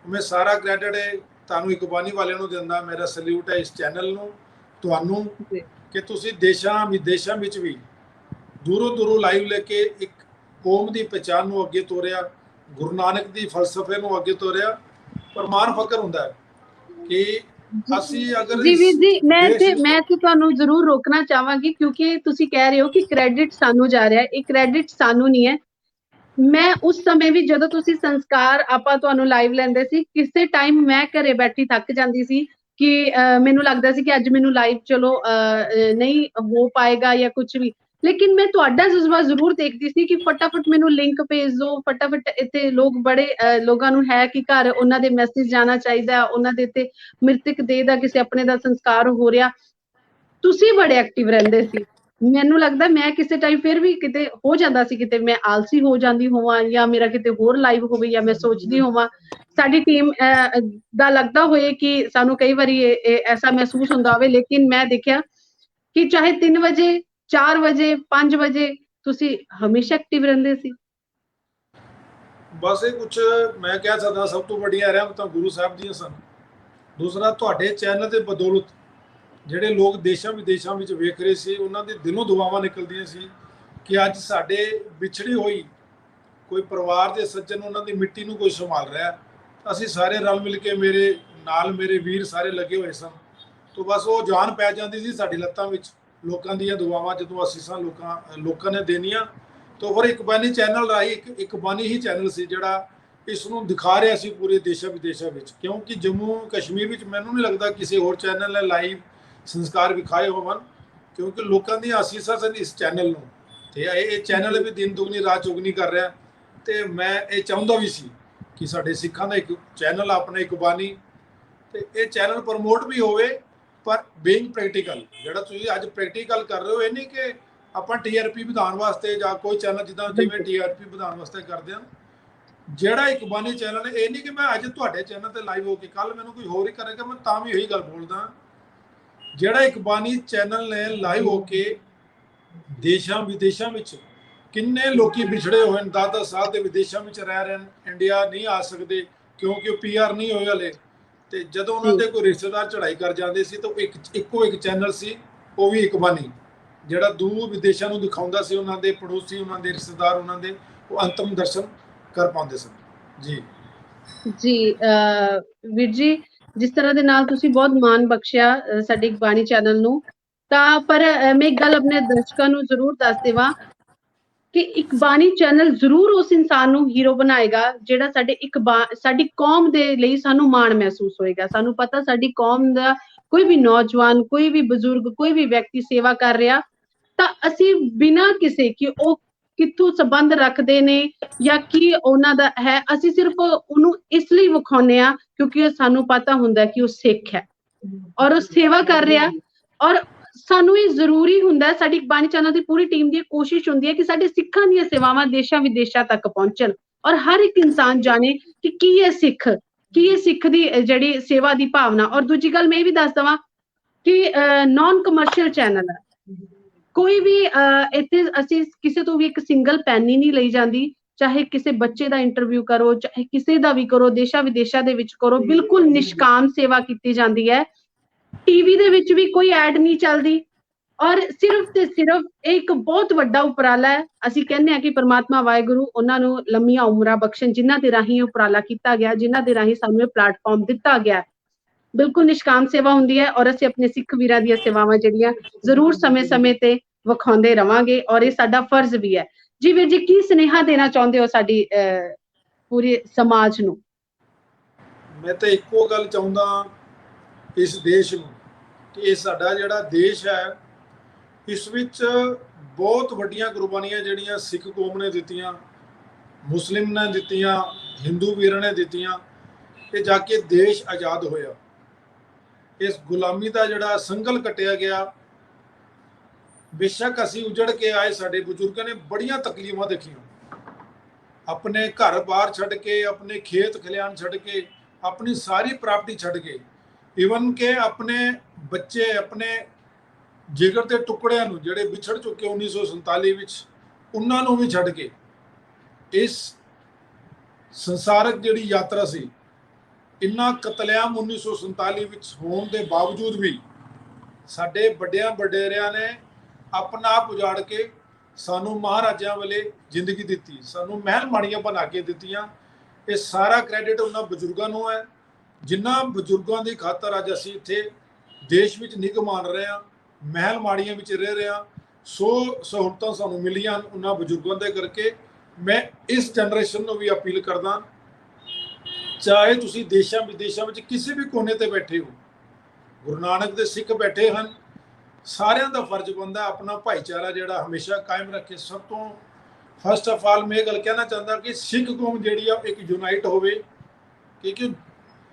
ਮੈਂ ਸਾਰਾ ਕ੍ਰੈਡਿਟ ਹੈ ਤੁਹਾਨੂੰ ਇਕਬਾਨੀ ਵਾਲਿਆਂ ਨੂੰ ਦਿੰਦਾ। ਮੇਰਾ ਸਲੂਟ ਹੈ ਇਸ ਚੈਨਲ ਨੂੰ, ਤੁਹਾਨੂੰ, ਕਿ ਤੁਸੀਂ ਦੇਸ਼ਾਂ ਵਿਦੇਸ਼ਾਂ ਵਿੱਚ ਵੀ ਦੂਰੋਂ ਦੂਰੋਂ ਲਾਈਵ ਲੈ ਕੇ ਇੱਕ ਕੌਮ ਦੀ ਪਹਿਚਾਣ ਨੂੰ ਅੱਗੇ ਤੋਰਿਆ, ਗੁਰੂ ਨਾਨਕ ਦੀ ਫਲਸਫੇ ਨੂੰ ਅੱਗੇ ਤੋਰਿਆ। ਪਰ ਮਾਣ ਫਕਰ ਹੁੰਦਾ ਹੈ ਕਿ ਅਸੀਂ ਅਗਰ ਜੀ ਵੀਰ ਜੀ, ਮੈਂ ਤੁਹਾਨੂੰ ਜ਼ਰੂਰ ਰੋਕਣਾ ਚਾਹਾਂਗੀ, ਕਿਉਂਕਿ ਤੁਸੀਂ ਕਹਿ ਰਹੇ ਹੋ ਕਿ ਕ੍ਰੈਡਿਟ ਸਾਨੂੰ ਜਾ ਰਿਹਾ ਹੈ। ਇਹ ਕ੍ਰੈਡਿਟ ਸਾਨੂੰ ਨਹੀਂ ਹੈ। ਮੈਂ ਉਸ ਸਮੇਂ ਵੀ, ਜਦੋਂ ਤੁਸੀਂ ਸੰਸਕਾਰ ਆਪਾਂ ਤੁਹਾਨੂੰ ਲਾਈਵ ਲੈਂਦੇ ਸੀ, ਕਿਸੇ ਟਾਈਮ ਮੈਂ ਘਰੇ ਬੈਠੀ ਥੱਕ ਜਾਂਦੀ ਸੀ ਕਿ ਮੈਨੂੰ ਲੱਗਦਾ ਸੀ ਕਿ ਅੱਜ ਮੈਨੂੰ ਲਾਈਵ ਚਲੋ ਨਹੀਂ ਹੋ ਪਾਏਗਾ ਜਾਂ ਕੁਝ ਵੀ, ਲੇਕਿਨ ਮੈਂ ਤੁਹਾਡਾ ਜਜ਼ਬਾ ਜ਼ਰੂਰ ਦੇਖਦੀ ਸੀ ਕਿ ਫਟਾਫਟ ਮੈਨੂੰ ਲਿੰਕ ਭੇਜ ਦਿਓ, ਫਟਾਫਟ ਇੱਥੇ ਲੋਕ ਬੜੇ ਲੋਕਾਂ ਨੂੰ ਹੈ ਕਿ ਘਰ ਉਹਨਾਂ ਦੇ ਮੈਸੇਜ ਜਾਣਾ ਚਾਹੀਦਾ, ਉਹਨਾਂ ਦੇ ਤੇ ਮ੍ਰਿਤਕ ਦੇਹ ਦਾ ਕਿਸੇ ਆਪਣੇ ਦਾ ਸੰਸਕਾਰ ਹੋ ਰਿਹਾ। ਤੁਸੀਂ ਬੜੇ ਐਕਟਿਵ ਰਹਿੰਦੇ ਸੀ। ਮੈਨੂੰ ਲੱਗਦਾ ਮੈਂ ਕਿਸੇ ਟਾਈਮ ਫਿਰ ਵੀ ਕਿਤੇ ਹੋ ਜਾਂਦਾ ਸੀ, ਕਿਤੇ ਮੈਂ ਆਲਸੀ ਹੋ ਜਾਂਦੀ ਹੋਵਾਂ ਜਾਂ ਮੇਰਾ ਕਿਤੇ ਹੋਰ ਲਾਈਵ ਹੋਵੇ ਜਾਂ ਮੈਂ ਸੋਚਦੀ ਹੋਵਾਂ। ਸਾਡੀ ਟੀਮ ਦਾ ਲੱਗਦਾ ਹੋਏ ਕਿ ਸਾਨੂੰ ਕਈ ਵਾਰੀ ਐਸਾ ਮਹਿਸੂਸ ਹੁੰਦਾ ਹੋਵੇ, ਲੇਕਿਨ ਮੈਂ ਦੇਖਿਆ ਕਿ ਚਾਹੇ 3 ਵਜੇ 4 ਵਜੇ 5 ਵਜੇ ਤੁਸੀਂ ਹਮੇਸ਼ਾ ਐਕਟਿਵ ਰਹਿੰਦੇ ਸੀ। ਬਸ ਇਹ ਕੁਝ ਮੈਂ ਕਹਿ ਸਕਦਾ ਸਭ ਤੋਂ ਵੱਡੀਆਂ ਰਹਿਮਤਾਂ ਗੁਰੂ ਸਾਹਿਬ ਦੀਆਂ ਸਨ। ਦੂਸਰਾ, ਤੁਹਾਡੇ ਚੈਨਲ ਦੇ ਬਦੌਲਤ ਜਿਹੜੇ ਲੋਕ ਦੇਸ਼ਾਂ ਵਿਦੇਸ਼ਾਂ ਵਿੱਚ ਵੇਖ ਰਹੇ ਸੀ, ਉਹਨਾਂ ਦੇ ਦਿਲੋਂ ਦੁਆਵਾਂ ਨਿਕਲਦੀਆਂ ਸੀ ਕਿ ਅੱਜ ਸਾਡੇ ਵਿਛੜੀ ਹੋਈ ਕੋਈ ਪਰਿਵਾਰ ਦੇ ਸੱਜਣ ਉਹਨਾਂ ਦੀ ਮਿੱਟੀ ਨੂੰ ਕੋਈ ਸੰਭਾਲ ਰਿਹਾ। ਅਸੀਂ ਸਾਰੇ ਰਲ ਮਿਲ ਕੇ, ਮੇਰੇ ਨਾਲ ਮੇਰੇ ਵੀਰ ਸਾਰੇ ਲੱਗੇ ਹੋਏ ਸਨ। ਤੋਂ ਬਸ ਉਹ ਜਾਨ ਪੈ ਜਾਂਦੀ ਸੀ ਸਾਡੀ ਲੱਤਾਂ ਵਿੱਚ, ਲੋਕਾਂ ਦੀਆਂ ਦੁਆਵਾਂ ਜਦੋਂ ਅਸੀਸਾਂ ਲੋਕਾਂ ਨੇ ਦੇਣੀਆਂ। ਤੋਂ ਫਿਰ ਇਕਬਾਨੀ ਚੈਨਲ ਰਾਹੀਂ ਇਕਬਾਨੀ ਹੀ ਚੈਨਲ ਸੀ ਜਿਹੜਾ ਇਸ ਨੂੰ ਦਿਖਾ ਰਿਹਾ ਸੀ ਪੂਰੇ ਦੇਸ਼ਾਂ ਵਿਦੇਸ਼ਾਂ ਵਿੱਚ, ਕਿਉਂਕਿ ਜੰਮੂ ਕਸ਼ਮੀਰ ਵਿੱਚ ਮੈਨੂੰ ਨਹੀਂ ਲੱਗਦਾ ਕਿਸੇ ਹੋਰ ਚੈਨਲ ਨੇ ਲਾਈਵ ਸੰਸਕਾਰ ਵਿਖਾਏ ਹੋਵਨ, ਕਿਉਂਕਿ ਲੋਕਾਂ ਦੀਆਂ ਅਸੀਸਾਂ ਸਨ ਇਸ ਚੈਨਲ ਨੂੰ। ਤੇ ਇਹ ਚੈਨਲ ਵੀ ਦਿਨ ਦੁਗਣੀ ਰਾਤ ਚੌਗਣੀ ਕਰ ਰਿਹਾ। ਤੇ ਮੈਂ ਇਹ ਚਾਹੁੰਦਾ ਵੀ ਸੀ ਕਿ ਸਾਡੇ ਸਿੱਖਾਂ ਦਾ ਇੱਕ ਚੈਨਲ ਆਪਣਾ ਇਕਬਾਨੀ, ਤੇ ਇਹ ਚੈਨਲ ਪ੍ਰਮੋਟ ਵੀ ਹੋਵੇ, ਪਰ ਬੀਇੰਗ ਪ੍ਰੈਕਟੀਕਲ। ਜਿਹੜਾ ਤੁਸੀਂ ਅੱਜ ਪ੍ਰੈਕਟੀਕਲ ਕਰ ਰਹੇ ਹੋ, ਇਹ ਨਹੀਂ ਕਿ ਆਪਾਂ TRP ਵਧਾਉਣ ਵਾਸਤੇ ਜਾਂ ਕੋਈ ਚੈਨਲ ਜਿਵੇਂ TRP ਵਧਾਉਣ ਵਾਸਤੇ ਕਰਦੇ ਹਾਂ। ਜਿਹੜਾ ਇਕਬਾਨੀ ਚੈਨਲ ਹੈ, ਇਹ ਨਹੀਂ ਕਿ ਮੈਂ ਅੱਜ ਤੁਹਾਡੇ ਚੈਨਲ ਤੇ ਲਾਈਵ ਹੋ ਕੇ ਕੱਲ ਮੈਨੂੰ ਕੋਈ ਹੋਰ ਹੀ ਕਰੇਗਾ, ਮੈਂ ਤਾਂ ਵੀ ਇਹੀ ਗੱਲ ਬੋਲਦਾ। ਜਿਹੜਾ ਇਕਬਾਨੀ ਚੈਨਲ ਨੇ ਲਾਈਵ ਹੋ ਕੇ ਦੇਸ਼ਾਂ ਵਿਦੇਸ਼ਾਂ ਵਿੱਚ ਕਿੰਨੇ ਲੋਕੀ ਵਿਛੜੇ ਹੋਏ ਨੇ, 10-10 ਸਾਲ ਦੇ ਵਿਦੇਸ਼ਾਂ ਵਿੱਚ ਰਹਿ ਰਹੇ ਨੇ, ਇੰਡੀਆ ਨਹੀਂ ਆ ਸਕਦੇ ਕਿਉਂਕਿ ਉਹ PR ਨਹੀਂ ਹੋਏ ਹਲੇ। ਤੇ ਜਦੋਂ ਉਹਨਾਂ ਦੇ ਕੋਈ ਰਿਸ਼ਤੇਦਾਰ ਚੜ੍ਹਾਈ ਕਰ ਜਾਂਦੇ ਸੀ ਤਾਂ ਇੱਕੋ ਇੱਕ ਚੈਨਲ ਸੀ, ਉਹ ਵੀ ਇਕਬਾਨੀ, ਜਿਹੜਾ ਦੂਰ ਵਿਦੇਸ਼ਾਂ ਨੂੰ ਦਿਖਾਉਂਦਾ ਸੀ ਉਹਨਾਂ ਦੇ ਪੜੋਸੀ, ਉਹਨਾਂ ਦੇ ਰਿਸ਼ਤੇਦਾਰ, ਉਹਨਾਂ ਦੇ ਉਹ ਅੰਤਮ ਦਰਸ਼ਨ ਕਰ ਪਾਉਂਦੇ ਸਨ। ਜੀ ਜੀ ਵੀਰ ਜੀ, ਜਿਸ ਤਰ੍ਹਾਂ ਦੇ ਨਾਲ ਤੁਸੀਂ ਬਹੁਤ ਮਾਣ ਬਖਸ਼ਿਆ ਸਾਡੇ ਇਕਬਾਨੀ ਚੈਨਲ ਨੂੰ, ਤਾਂ ਪਰ ਮੈਂ ਇੱਕ ਗੱਲ ਆਪਣੇ ਦਰਸ਼ਕਾਂ ਨੂੰ ਜ਼ਰੂਰ ਦੱਸ ਦੇਵਾਂ ਕਿ ਇਕਬਾਨੀ ਚੈਨਲ ਜ਼ਰੂਰ ਉਸ ਇਨਸਾਨ ਨੂੰ ਹੀਰੋ ਬਣਾਏਗਾ ਜਿਹੜਾ ਸਾਡੀ ਕੌਮ ਦੇ ਲਈ ਸਾਨੂੰ ਮਾਣ ਮਹਿਸੂਸ ਹੋਏਗਾ। ਸਾਨੂੰ ਪਤਾ ਸਾਡੀ ਕੌਮ ਦਾ ਕੋਈ ਵੀ ਨੌਜਵਾਨ, ਕੋਈ ਵੀ ਬਜ਼ੁਰਗ, ਕੋਈ ਵੀ ਵਿਅਕਤੀ ਸੇਵਾ ਕਰ ਰਿਹਾ, ਤਾਂ ਅਸੀਂ ਬਿਨਾਂ ਕਿਸੇ ਕਿ ਉਹ ਕਿੱਥੋਂ ਸੰਬੰਧ ਰੱਖਦੇ ਨੇ ਜਾਂ ਕੀ ਉਹਨਾਂ ਦਾ ਹੈ, ਅਸੀਂ ਸਿਰਫ ਉਹਨੂੰ ਇਸ ਲਈ ਵਿਖਾਉਂਦੇ ਆ ਕਿਉਂਕਿ ਸਾਨੂੰ ਪਤਾ ਹੁੰਦਾ ਕਿ ਉਹ ਸਿੱਖ ਹੈ ਔਰ ਉਹ ਸੇਵਾ ਕਰ ਰਿਹਾ। ਔਰ ਸਾਨੂੰ ਇਹ ਜ਼ਰੂਰੀ ਹੁੰਦਾ, ਸਾਡੀ ਇਕਬਾਨੀ ਚੈਨਲ ਦੀ ਪੂਰੀ ਟੀਮ ਦੀ ਕੋਸ਼ਿਸ਼ ਹੁੰਦੀ ਹੈ ਕਿ ਸਾਡੇ ਸਿੱਖਾਂ ਦੀਆਂ ਸੇਵਾਵਾਂ ਦੇਸ਼ਾਂ ਵਿਦੇਸ਼ਾਂ ਤੱਕ ਪਹੁੰਚਣ ਔਰ ਹਰ ਇੱਕ ਇਨਸਾਨ ਜਾਣੇ ਕਿ ਕੀ ਹੈ ਸਿੱਖ ਦੀ ਜਿਹੜੀ ਸੇਵਾ ਦੀ ਭਾਵਨਾ। ਔਰ ਦੂਜੀ ਗੱਲ ਮੈਂ ਇਹ ਵੀ ਦੱਸ ਦੇਵਾਂ ਕਿ ਨਾਨ ਕਮਰਸ਼ੀਅਲ ਚੈਨਲ ਹੈ, ਕੋਈ ਵੀ ਇੱਥੇ ਅਸੀਂ ਕਿਸੇ ਤੋਂ ਵੀ ਇੱਕ ਸਿੰਗਲ ਪੈਨੀ ਨਹੀਂ ਲਈ ਜਾਂਦੀ, ਚਾਹੇ ਕਿਸੇ ਬੱਚੇ ਦਾ ਇੰਟਰਵਿਊ ਕਰੋ, ਚਾਹੇ ਕਿਸੇ ਦਾ ਵੀ ਕਰੋ, ਦੇਸ਼ਾਂ ਵਿਦੇਸ਼ਾਂ ਦੇ ਵਿੱਚ ਕਰੋ, ਬਿਲਕੁਲ ਨਿਸ਼ਕਾਮ ਸੇਵਾ ਕੀਤੀ ਜਾਂਦੀ ਹੈ। ਟੀਵੀ ਦੇ ਵਿੱਚ ਵੀ ਕੋਈ ਐਡ ਨਹੀਂ ਚੱਲਦੀ ਔਰ ਸਿਰਫ ਤੇ ਸਿਰਫ ਇੱਕ ਬਹੁਤ ਵੱਡਾ ਉਪਰਾਲਾ ਹੈ। ਅਸੀਂ ਕਹਿੰਦੇ ਹਾਂ ਕਿ ਪ੍ਰਮਾਤਮਾ ਵਾਹਿਗੁਰੂ ਉਹਨਾਂ ਨੂੰ ਲੰਮੀਆਂ ਉਮਰਾਂ ਬਖਸ਼ਣ, ਜਿਨ੍ਹਾਂ ਦੇ ਰਾਹੀਂ ਉਪਰਾਲਾ ਕੀਤਾ ਗਿਆ, ਜਿਨ੍ਹਾਂ ਦੇ ਰਾਹੀਂ ਸਾਨੂੰ ਇਹ ਪਲੇਟਫਾਰਮ ਦਿੱਤਾ ਗਿਆ। ਬਿਲਕੁਲ ਨਿਸ਼ਕਾਮ ਸੇਵਾ ਹੁੰਦੀ ਹੈ ਔਰ ਅਸੀਂ ਆਪਣੇ ਸਿੱਖ ਵੀਰਾਂ ਦੀਆਂ ਸੇਵਾਵਾਂ ਜਿਹੜੀਆਂ ਜ਼ਰੂਰ ਸਮੇਂ-ਸਮੇਂ ਤੇ ਵਿਖਾਉਂਦੇ ਰਵਾਂਗੇ ਔਰ ਇਹ ਸਾਡਾ ਫਰਜ਼ ਵੀ ਹੈ। ਜੀ ਵੀਰ ਜੀ, ਕੀ ਸੁਨੇਹਾ ਦੇਣਾ ਚਾਹੁੰਦੇ ਹੋ ਸਾਡੀ ਪੂਰੇ ਸਮਾਜ ਨੂੰ? ਮੈਂ ਤਾਂ ਇੱਕੋ ਗੱਲ ਚਾਹੁੰਦਾ ਇਸ ਦੇਸ਼ ਨੂੰ ਕਿ ਇਹ ਸਾਡਾ ਜਿਹੜਾ ਦੇਸ਼ ਹੈ, ਇਸ ਵਿੱਚ ਬਹੁਤ ਵੱਡੀਆਂ ਕੁਰਬਾਨੀਆਂ ਜਿਹੜੀਆਂ ਸਿੱਖ ਕੌਮ ਨੇ ਦਿੱਤੀਆਂ, ਮੁਸਲਿਮ ਨੇ ਦਿੱਤੀਆਂ, ਹਿੰਦੂ ਵੀਰਾਂ ਨੇ ਦਿੱਤੀਆਂ, ਤੇ ਜਾ ਕੇ ਦੇਸ਼ ਆਜ਼ਾਦ ਹੋਇਆ। ਇਸ ਗੁਲਾਮੀ ਦਾ ਜਿਹੜਾ ਸੰਗਲ ਕੱਟਿਆ ਗਿਆ, ਬੇਸ਼ੱਕ ਅਸੀਂ ਉਜੜ ਕੇ ਆਏ, ਸਾਡੇ ਬਜ਼ੁਰਗਾਂ ਨੇ ਬੜੀਆਂ ਤਕਲੀਫਾਂ ਦੇਖੀਆਂ, ਆਪਣੇ ਘਰ ਬਾਹਰ ਛੱਡ ਕੇ, ਆਪਣੇ ਖੇਤ ਖਲਿਆਣ ਛੱਡ ਕੇ, ਆਪਣੀ ਸਾਰੀ ਪ੍ਰਾਪਰਟੀ ਛੱਡ ਕੇ, ਈਵਨ ਕਿ ਆਪਣੇ ਬੱਚੇ, ਆਪਣੇ ਜਿਗਰ ਦੇ ਟੁਕੜਿਆਂ ਨੂੰ ਜਿਹੜੇ ਵਿਛੜ ਚੁੱਕੇ 1947 ਵਿੱਚ, ਉਹਨਾਂ ਨੂੰ ਵੀ ਛੱਡ ਕੇ ਇਸ ਸੰਸਾਰਕ ਜਿਹੜੀ ਯਾਤਰਾ ਸੀ, ਇੰਨਾ ਕਤਲੇਆਮ 1947 ਵਿੱਚ ਹੋਣ ਦੇ ਬਾਵਜੂਦ ਵੀ ਸਾਡੇ ਵੱਡਿਆਂ ਵਡੇਰਿਆਂ ਨੇ ਆਪਣਾ ਆਪ ਉਜਾੜ ਕੇ ਸਾਨੂੰ ਮਹਾਰਾਜਿਆਂ ਵਾਲੇ ਜ਼ਿੰਦਗੀ ਦਿੱਤੀ, ਸਾਨੂੰ ਮਹਿਲ ਮਾੜੀਆਂ ਬਣਾ ਕੇ ਦਿੱਤੀਆਂ। ਇਹ ਸਾਰਾ ਕ੍ਰੈਡਿਟ ਉਹਨਾਂ ਬਜ਼ੁਰਗਾਂ ਨੂੰ ਹੈ, ਜਿਨ੍ਹਾਂ ਬਜ਼ੁਰਗਾਂ ਦੀ ਖਾਤਰ ਅੱਜ ਅਸੀਂ ਇੱਥੇ ਦੇਸ਼ ਵਿੱਚ ਨਿੱਘ ਮਾਣ ਰਹੇ ਹਾਂ, ਮਹਿਲ ਮਾੜੀਆਂ ਵਿੱਚ ਰਹਿ ਰਹੇ ਹਾਂ। ਸੋ ਸਹੂਲਤਾਂ ਸਾਨੂੰ ਮਿਲੀਆਂ ਉਹਨਾਂ ਬਜ਼ੁਰਗਾਂ ਦੇ ਕਰਕੇ। ਮੈਂ ਇਸ ਜਨਰੇਸ਼ਨ ਨੂੰ ਵੀ ਅਪੀਲ ਕਰਦਾ, ਚਾਹੇ ਤੁਸੀਂ ਦੇਸ਼ਾਂ ਵਿਦੇਸ਼ਾਂ ਵਿੱਚ ਕਿਸੇ ਵੀ ਕੋਨੇ ਤੇ ਬੈਠੇ ਹੋ, ਗੁਰੂ ਨਾਨਕ ਦੇ ਸਿੱਖ ਬੈਠੇ ਹਨ, ਸਾਰਿਆਂ ਦਾ ਫਰਜ਼ ਬਣਦਾ ਆਪਣਾ ਭਾਈਚਾਰਾ ਜਿਹੜਾ ਹਮੇਸ਼ਾ ਕਾਇਮ ਰੱਖੇ। ਸਭ ਤੋਂ ਫਸਟ ਆਫ ਆਲ ਮੈਂ ਇਹ ਗੱਲ ਕਹਿਣਾ ਚਾਹੁੰਦਾ ਕਿ ਸਿੱਖ ਕੌਮ ਜਿਹੜੀ ਆ ਇੱਕ ਯੂਨਾਈਟ ਹੋਵੇ, ਕਿਉਂਕਿ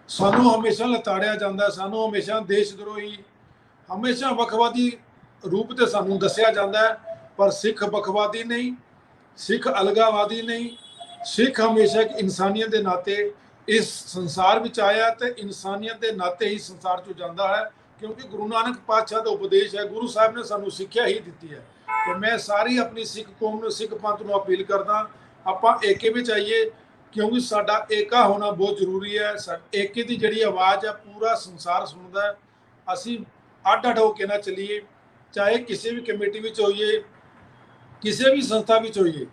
ਸਾਨੂੰ ਹਮੇਸ਼ਾ ਲਤਾੜਿਆ ਜਾਂਦਾ, ਸਾਨੂੰ ਹਮੇਸ਼ਾ ਦੇਸ਼ ਦਰੋਹੀ, ਹਮੇਸ਼ਾ ਵੱਖਵਾਦੀ ਰੂਪ ਤੇ ਸਾਨੂੰ ਦੱਸਿਆ ਜਾਂਦਾ ਹੈ। ਪਰ ਸਿੱਖ ਵੱਖਵਾਦੀ ਨਹੀਂ, ਸਿੱਖ ਅਲਗਾਵਾਦੀ ਨਹੀਂ, ਸਿੱਖ ਹਮੇਸ਼ਾ ਇੱਕ ਇਨਸਾਨੀਅਤ ਦੇ ਨਾਤੇ ਇਸ ਸੰਸਾਰ ਵਿੱਚ ਆਇਆ ਤੇ ਇਨਸਾਨੀਅਤ ਦੇ ਨਾਤੇ ਹੀ ਸੰਸਾਰ ਚੋਂ ਜਾਂਦਾ ਹੈ, ਕਿਉਂਕਿ ਗੁਰੂ ਨਾਨਕ ਪਾਤਸ਼ਾਹ ਦਾ ਉਪਦੇਸ਼ ਹੈ, ਗੁਰੂ ਸਾਹਿਬ ਨੇ ਸਾਨੂੰ ਸਿੱਖਿਆ ਹੀ ਦਿੱਤੀ ਹੈ। ਤੇ ਮੈਂ ਸਾਰੀ ਆਪਣੀ ਸਿੱਖ ਕੌਮ ਨੂੰ, ਸਿੱਖ ਪੰਥ ਨੂੰ ਅਪੀਲ ਕਰਦਾ, ਆਪਾਂ ਏਕੇ ਵਿੱਚ ਆਈਏ, ਕਿਉਂਕਿ ਸਾਡਾ ਏਕਾ ਹੋਣਾ ਬਹੁਤ ਜ਼ਰੂਰੀ ਹੈ। ਏਕੇ ਦੀ ਜਿਹੜੀ ਆਵਾਜ਼ ਹੈ ਪੂਰਾ ਸੰਸਾਰ ਸੁਣਦਾ ਹੈ। ਅਸੀਂ ਅੱਡ ਹੋ ਕੇ ਨਾ ਚੱਲੀਏ, ਚਾਹੇ ਕਿਸੇ ਵੀ ਕਮੇਟੀ ਵਿੱਚ ਹੋਈਏ, ਕਿਸੇ ਵੀ ਸੰਸਥਾ ਵਿੱਚ ਹੋਈਏ,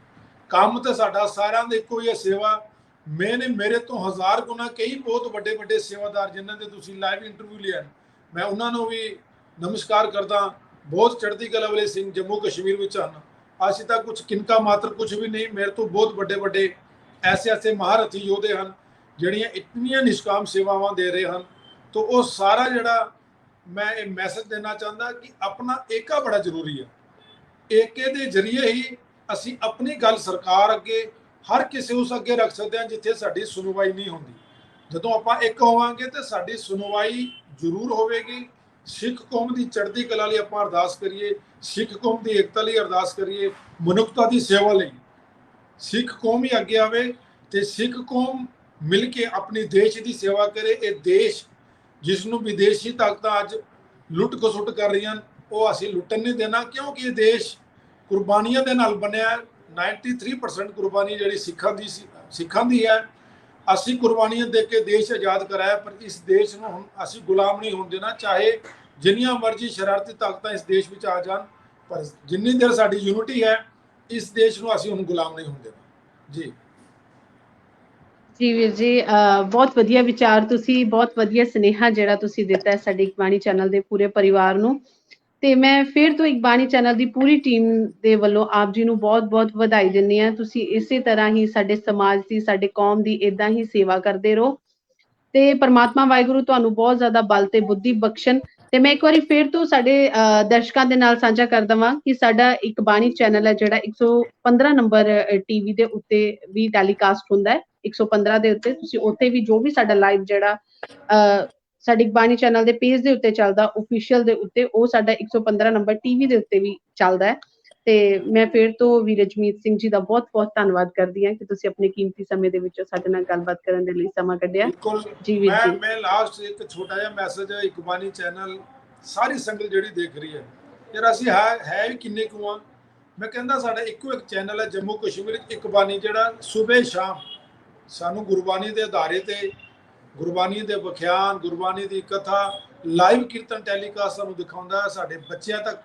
ਕੰਮ ਤਾਂ ਸਾਡਾ ਸਾਰਿਆਂ ਦਾ ਇੱਕੋ ਹੀ ਹੈ, ਸੇਵਾ। ਮੇਰੇ ਤੋਂ 1000 ਗੁਣਾ ਕਈ ਬਹੁਤ ਵੱਡੇ ਵੱਡੇ ਸੇਵਾਦਾਰ ਜਿਨ੍ਹਾਂ ਦੇ ਤੁਸੀਂ ਲਾਈਵ ਇੰਟਰਵਿਊ ਲਿਆ, ਮੈਂ ਉਹਨਾਂ ਨੂੰ ਵੀ ਨਮਸਕਾਰ ਕਰਦਾ। ਬਹੁਤ ਚੜ੍ਹਦੀ ਕਲਾ ਵਾਲੇ ਸਿੰਘ ਜੰਮੂ ਕਸ਼ਮੀਰ ਵਿੱਚ ਹਨ। ਅਸੀਂ ਤਾਂ ਕੁਝ ਕਿਨਕਾ ਮਾਤਰ ਕੁਝ ਵੀ ਨਹੀਂ, ਮੇਰੇ ਤੋਂ ਬਹੁਤ ਵੱਡੇ ਵੱਡੇ ਐਸੇ ਮਹਾਰਥੀ ਯੋਧੇ ਹਨ ਜਿਹੜੀਆਂ ਇਤਨੀਆਂ ਨਿਸ਼ਕਾਮ ਸੇਵਾਵਾਂ ਦੇ ਰਹੇ ਹਨ। ਤਾਂ ਉਹ ਸਾਰਾ ਜਿਹੜਾ ਮੈਂ ਇਹ ਮੈਸੇਜ ਦੇਣਾ ਚਾਹੁੰਦਾ ਕਿ ਆਪਣਾ ਏਕਾ ਬੜਾ ਜ਼ਰੂਰੀ ਹੈ। ਏਕੇ ਦੇ ਜ਼ਰੀਏ ਹੀ ਅਸੀਂ ਆਪਣੀ ਗੱਲ ਸਰਕਾਰ ਅੱਗੇ, ਹਰ ਕਿਸੇ ਉਸ ਅੱਗੇ ਰੱਖ ਸਕਦੇ ਹਾਂ ਜਿੱਥੇ ਸਾਡੀ ਸੁਣਵਾਈ ਨਹੀਂ ਹੁੰਦੀ। ਜਦੋਂ ਆਪਾਂ ਇੱਕ ਹੋਵਾਂਗੇ ਤੇ ਸਾਡੀ ਸੁਣਵਾਈ ਜ਼ਰੂਰ ਹੋਵੇਗੀ। ਸਿੱਖ ਕੌਮ ਦੀ ਚੜ੍ਹਦੀ ਕਲਾ ਲਈ ਆਪਾਂ ਅਰਦਾਸ ਕਰੀਏ, ਸਿੱਖ ਕੌਮ ਦੀ ਏਕਤਾ ਲਈ ਅਰਦਾਸ ਕਰੀਏ, ਮਨੁੱਖਤਾ ਦੀ ਸੇਵਾ ਲਈ ਸਿੱਖ ਕੌਮ ਹੀ ਅੱਗੇ ਆਵੇ ਤੇ ਸਿੱਖ ਕੌਮ ਮਿਲ ਕੇ ਆਪਣੀ ਦੇਸ਼ ਦੀ ਸੇਵਾ ਕਰੇ। ਇਹ ਦੇਸ਼ ਜਿਸ ਨੂੰ ਵਿਦੇਸ਼ੀ ਤਾਕਤਾਂ ਅੱਜ ਲੁੱਟ ਖਸੁੱਟ ਕਰ ਰਹੀਆਂ, ਉਹ ਅਸੀਂ ਲੁੱਟਣ ਨਹੀਂ ਦੇਣਾ, ਕਿਉਂਕਿ ਇਹ ਦੇਸ਼ ਕੁਰਬਾਨੀਆਂ ਦੇ ਨਾਲ ਬਣਿਆ। 93% ਕੁਰਬਾਨੀ ਜਿਹੜੀ ਸਿੱਖਾਂ ਦੀ ਹੈ। ਅਸੀਂ ਕੁਰਬਾਨੀਆਂ ਦੇ ਕੇ ਦੇਸ਼ ਆਜ਼ਾਦ ਕਰਾਇਆ, ਪਰ ਇਸ ਦੇਸ਼ ਨੂੰ ਹੁਣ ਅਸੀਂ ਗੁਲਾਮ ਨਹੀਂ ਹੋਣ ਦੇਣਾ, ਚਾਹੇ ਜਿੰਨੀਆਂ ਮਰਜ਼ੀ ਸ਼ਰਾਰਤੀ ਤਾਕਤਾਂ ਇਸ ਦੇਸ਼ ਵਿੱਚ ਆ ਜਾਣ। ਪਰ ਜਿੰਨੀ ਦੇਰ ਸਾਡੀ ਯੂਨਿਟੀ ਹੈ, ਇਸ ਦੇਸ਼ ਨੂੰ ਅਸੀਂ ਹੁਣ ਗੁਲਾਮ ਨਹੀਂ ਹੋਣ ਦੇਣਾ। ਜੀ ਜੀ ਵੀਰ ਜੀ, ਬਹੁਤ ਵਧੀਆ ਵਿਚਾਰ, ਤੁਸੀਂ ਬਹੁਤ ਵਧੀਆ ਸੁਨੇਹਾ ਜਿਹੜਾ ਤੁਸੀਂ ਦਿੱਤਾ ਹੈ ਸਾਡੇ ਇਕਬਾਣੀ ਚੈਨਲ ਦੇ ਪੂਰੇ ਪਰਿਵਾਰ ਨੂੰ। ਤੇ ਮੈਂ ਫਿਰ ਤੋਂ ਇਕਬਾਣੀ ਚੈਨਲ ਦੀ ਪੂਰੀ ਟੀਮ ਦੇ ਵੱਲੋਂ ਆਪ ਜੀ ਨੂੰ ਬਹੁਤ-ਬਹੁਤ ਵਧਾਈ ਦਿੰਦੀ ਹਾਂ। ਤੁਸੀਂ ਇਸੇ ਤਰ੍ਹਾਂ ਹੀ ਸਾਡੇ ਸਮਾਜ ਦੀ, ਸਾਡੇ ਕੌਮ ਦੀ ਇਦਾਂ ਹੀ ਸੇਵਾ ਕਰਦੇ ਰਹੋ ਤੇ ਪਰਮਾਤਮਾ ਵਾਹਿਗੁਰੂ ਤੁਹਾਨੂੰ ਬਹੁਤ ਜ਼ਿਆਦਾ ਬਲ ਤੇ ਬੁੱਧੀ ਬਖਸ਼ਣ। ਤੇ ਮੈਂ ਇੱਕ ਵਾਰੀ ਫਿਰ ਤੋਂ ਸਾਡੇ ਦਰਸ਼ਕਾਂ ਦੇ ਨਾਲ ਸਾਂਝਾ ਕਰ ਦਵਾਂ ਕਿ ਸਾਡਾ ਇਕਬਾਣੀ ਚੈਨਲ ਹੈ ਜਿਹੜਾ 115 ਨੰਬਰ ਟੀਵੀ ਦੇ ਉੱਤੇ ਵੀ ਟੈਲੀਕਾਸਟ ਹੁੰਦਾ ਹੈ। 115 ਦੇ ਉੱਤੇ ਤੁਸੀਂ ਉੱਥੇ ਵੀ ਜੋ ਵੀ ਸਾਡਾ ਲਾਈਵ ਜਿਹੜਾ ਸਾਡੇ ਇਕਬਾਣੀ ਚੈਨਲ ਦੇ ਪੇਜ ਦੇ ਉੱਤੇ ਚੱਲਦਾ ਓਫੀਸ਼ੀਅਲ ਦੇ ਉੱਤੇ, ਉਹ ਸਾਡਾ 115 ਨੰਬਰ ਟੀਵੀ ਦੇ ਉੱਤੇ ਵੀ ਚੱਲਦਾ ਹੈ। ਤੇ ਮੈਂ ਫਿਰ ਤੋਂ ਵੀਰ ਜਮੀਤ ਸਿੰਘ ਜੀ ਦਾ ਬਹੁਤ-ਬਹੁਤ ਧੰਨਵਾਦ ਕਰਦੀ ਹਾਂ ਕਿ ਤੁਸੀਂ ਆਪਣੇ ਕੀਮਤੀ ਸਮੇਂ ਦੇ ਵਿੱਚੋਂ ਸਾਡੇ ਨਾਲ ਗੱਲਬਾਤ ਕਰਨ ਦੇ ਲਈ ਸਮਾਂ ਕੱਢਿਆ। ਬਿਲਕੁਲ ਜੀ ਵੀਰ ਜੀ, ਮੈਂ ਲਾਸਟ ਇੱਕ ਛੋਟਾ ਜਿਹਾ ਮੈਸੇਜ ਹੈ ਇਕਬਾਣੀ ਚੈਨਲ ਸਾਰੀ ਸੰਗਤ ਜਿਹੜੀ ਦੇਖ ਰਹੀ ਹੈ, ਯਾਰ ਅਸੀਂ ਹੈ ਵੀ ਕਿੰਨੇ ਕੁ ਆ। ਮੈਂ ਕਹਿੰਦਾ ਸਾਡਾ ਇੱਕੋ ਇੱਕ ਚੈਨਲ ਹੈ ਜੰਮੂ ਕਸ਼ਮੀਰ ਇਕਬਾਣੀ, ਜਿਹੜਾ ਸਵੇਰ ਸ਼ਾਮ ਸਾਨੂੰ ਗੁਰਬਾਣੀ ਦੇ ਆਧਾਰੇ ਤੇ, ਗੁਰਬਾਣੀ ਦੇ ਵਿਖਿਆਨ, ਗੁਰਬਾਣੀ ਦੀ ਕਥਾ, ਲਾਈਵ ਕੀਰਤਨ ਟੈਲੀਕਾਸਟ ਸਾਨੂੰ ਦਿਖਾਉਂਦਾ ਹੈ। ਸਾਡੇ ਬੱਚਿਆਂ ਤੱਕ,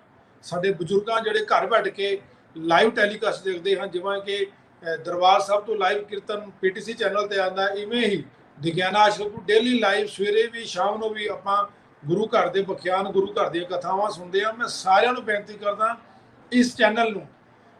ਸਾਡੇ ਬਜ਼ੁਰਗਾਂ ਜਿਹੜੇ ਘਰ ਬੈਠ ਕੇ ਲਾਈਵ ਟੈਲੀਕਾਸਟ ਦੇਖਦੇ ਹਨ, ਜਿਵੇਂ ਕਿ ਦਰਬਾਰ ਸਾਹਿਬ ਤੋਂ ਲਾਈਵ ਕੀਰਤਨ ਪੀਟੀਸੀ ਚੈਨਲ ਤੇ ਆਉਂਦਾ, ਇਵੇਂ ਹੀ ਵਿਗਿਆਨ ਆਸ਼ਰਮ ਤੋਂ ਡੇਲੀ ਲਾਈਵ ਸਵੇਰੇ ਵੀ ਸ਼ਾਮ ਨੂੰ ਵੀ ਆਪਾਂ ਗੁਰੂ ਘਰ ਦੇ ਵਿਖਿਆਨ, ਗੁਰੂ ਘਰ ਦੀਆਂ ਕਥਾਵਾਂ ਸੁਣਦੇ ਹਾਂ। ਮੈਂ ਸਾਰਿਆਂ ਨੂੰ ਬੇਨਤੀ ਕਰਦਾ, ਇਸ ਚੈਨਲ ਨੂੰ,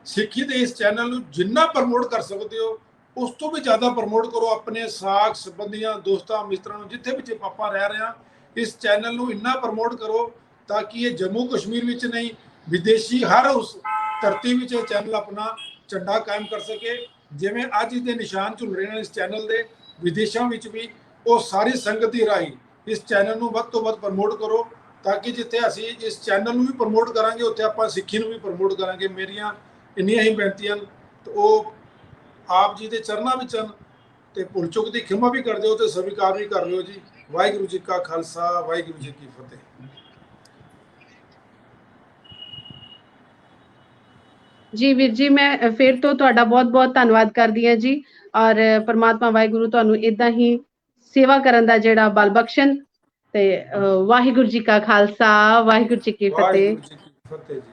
ਸਿੱਖੀ ਦੇ ਇਸ ਚੈਨਲ ਨੂੰ ਜਿੰਨਾ ਪ੍ਰਮੋਟ ਕਰ ਸਕਦੇ ਹੋ ਉਸ ਤੋਂ ਵੀ ਜ਼ਿਆਦਾ ਪ੍ਰਮੋਟ ਕਰੋ। ਆਪਣੇ ਸਾਕ ਸੰਬੰਧੀਆਂ, ਦੋਸਤਾਂ, ਮਿੱਤਰਾਂ ਨੂੰ, ਜਿੱਥੇ ਵੀ ਆਪਾਂ ਰਹਿ ਰਹੇ ਹਾਂ, ਇਸ ਚੈਨਲ ਨੂੰ ਇੰਨਾ ਪ੍ਰਮੋਟ ਕਰੋ ਤਾਂ ਕਿ ਇਹ ਜੰਮੂ ਕਸ਼ਮੀਰ ਵਿੱਚ ਨਹੀਂ, ਵਿਦੇਸ਼ੀ ਹਰ ਉਸ ਧਰਤੀ ਵਿੱਚ ਇਹ ਚੈਨਲ ਆਪਣਾ ਝੰਡਾ ਕਾਇਮ ਕਰ ਸਕੇ। ਜਿਵੇਂ ਅੱਜ ਦੇ ਨਿਸ਼ਾਨ ਝੁਲ ਰਹੇ ਨੇ ਇਸ ਚੈਨਲ ਦੇ, ਵਿਦੇਸ਼ਾਂ ਵਿੱਚ ਵੀ ਉਹ ਸਾਰੀ ਸੰਗਤ ਦੀ ਰਾਹੀਂ ਇਸ ਚੈਨਲ ਨੂੰ ਵੱਧ ਤੋਂ ਵੱਧ ਪ੍ਰਮੋਟ ਕਰੋ, ਤਾਂ ਕਿ ਜਿੱਥੇ ਅਸੀਂ ਇਸ ਚੈਨਲ ਨੂੰ ਵੀ ਪ੍ਰਮੋਟ ਕਰਾਂਗੇ ਉੱਥੇ ਆਪਾਂ ਸਿੱਖੀ ਨੂੰ ਵੀ ਪ੍ਰਮੋਟ ਕਰਾਂਗੇ। ਮੇਰੀਆਂ ਇੰਨੀਆਂ ਹੀ ਬੇਨਤੀਆਂ ਤੇ ਉਹ ਆਪ ਜੀ ਦੇ ਚਰਨਾਂ ਵਿੱਚ ਹਨ, ਤੇ ਭੁੱਲ ਚੁੱਕ ਦੀ ਖਿਮਾ ਵੀ ਕਰ ਦਿਓ ਤੇ ਸਵੀਕਾਰ ਵੀ ਕਰ ਲਿਓ ਜੀ। ਵਾਹਿਗੁਰੂ ਜੀ ਕਾ ਖਾਲਸਾ, ਵਾਹਿਗੁਰੂ ਜੀ ਕੀ ਫਤਿਹ। ਜੀ ਵੀਰ ਜੀ, ਮੈਂ ਫਿਰ ਤੋਂ ਤੁਹਾਡਾ ਬਹੁਤ-ਬਹੁਤ ਧੰਨਵਾਦ ਕਰਦੀ ਹਾਂ ਜੀ। ਔਰ ਪਰਮਾਤਮਾ ਵਾਹਿਗੁਰੂ ਤੁਹਾਨੂੰ ਇਦਾਂ ਹੀ ਸੇਵਾ ਕਰਨ ਦਾ ਜਿਹੜਾ ਬਲ ਬਖਸ਼ਣ। ਤੇ ਵਾਹਿਗੁਰੂ ਜੀ ਕਾ ਖਾਲਸਾ, ਵਾਹਿਗੁਰੂ ਜੀ ਕੀ ਫਤਿਹ। ਵਾਹਿਗੁਰੂ ਜੀ ਕੀ ਫਤਿਹ ਜੀ।